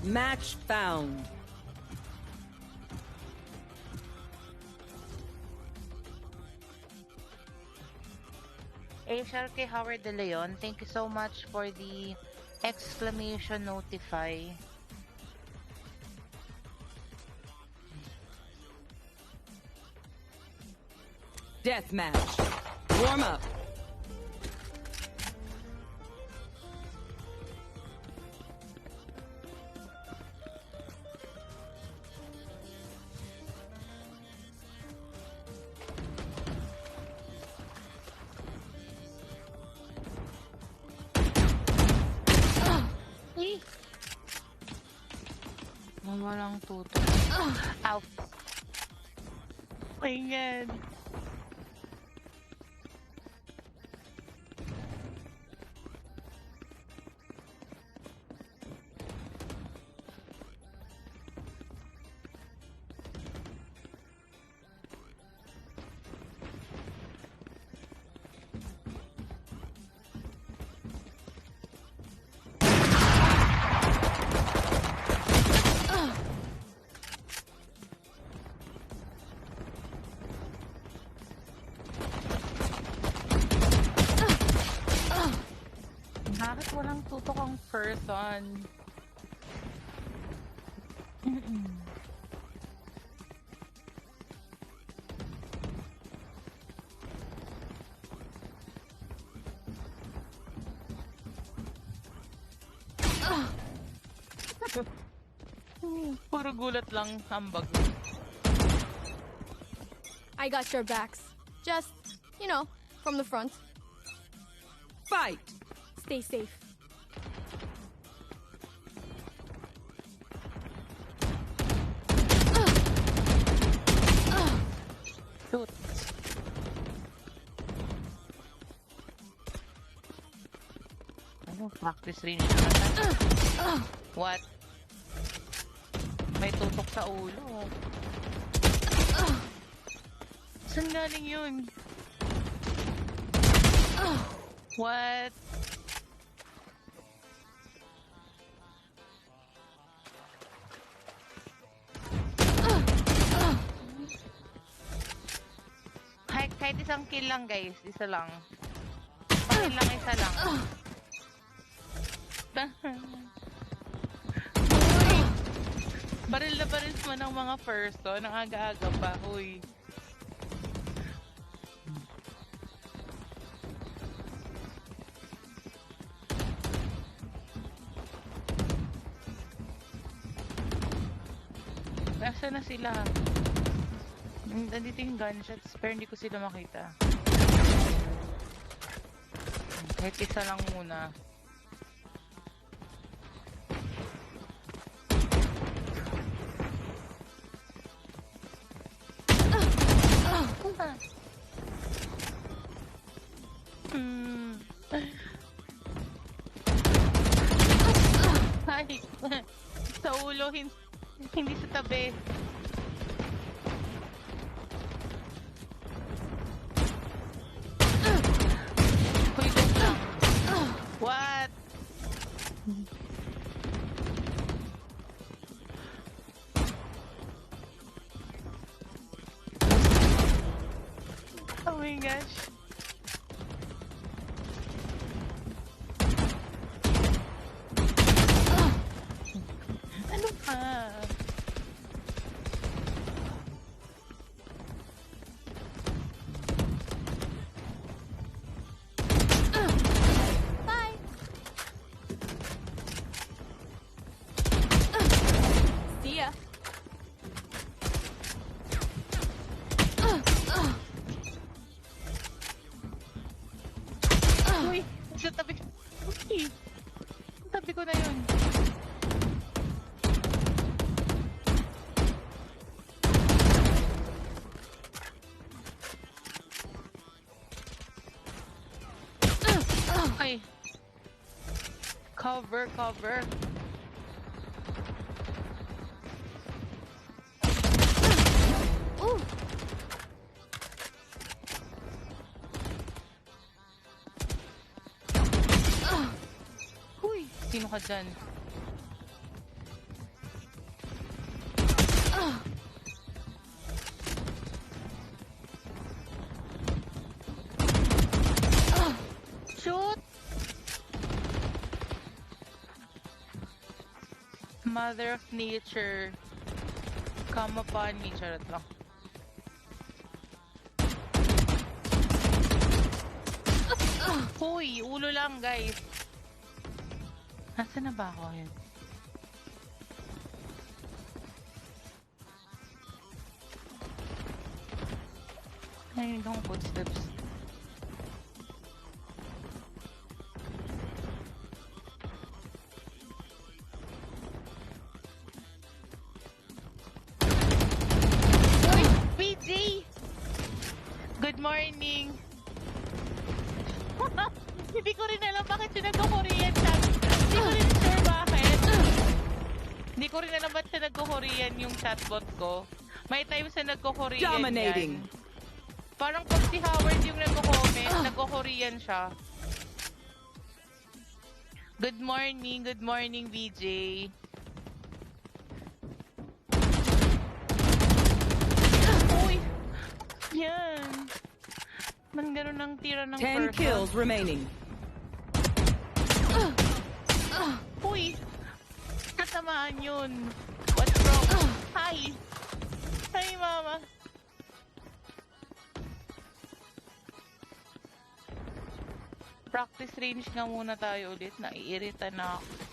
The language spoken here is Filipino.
Match found. Shout kay Howard De Leon, thank you so much for the exclamation notify. Deathmatch. Warm up. Walang tuto. Ow. Ayan. Bakit walang tutok ang person? Puro gulat lang hambag. I got your backs. Just, you know, from the front. Fight! Stay safe. Shoot. Ano? Practice range na. What? May tutok sa ulo. Saan galing yun? What? Kahit isang kill lang guys, isa lang. Pakil lang, isa lang. Uy! Baril na baril man ng mga person. Ang aga-aga pa. Uy. Nasaan na sila? Nandito yung gunshots, pero hindi ko sila makita. Kahit isa lang muna. Ay, sa ulo, hindi sa tabi. Uy, joke lang. What? Oh my gosh. Ano ka? Bye. See ya. Uy, sa tabi. Uy, tabi ko na yun. Ay. Cover, cover. Ooh. Uy, sino ka dyan? Shoot! Mother of nature. Come upon me. Charot lang. Hoy, ulo lang guys. Nasaan na ba ako yun? Ayun yung footsteps. Uy! PJ! Good morning! Hindi ko rin alam bakit siya nagko-Korean chat. Hindi ko rin sure bakit. Hindi ko rin alam bakit siya nagko-Korean yung chatbot ko. May times na nagko-Korean Dominating. yan. Parang pag si Howard yung nagko-comment, nagko-Korean siya. Good morning VJ. Uy! Yan! Man ganun ang tira ng 10 kills remaining. Uy! Katamaan yun! What's wrong? Hi! Hi, mama! Practice range nga muna tayo ulit. Naiirita na ako.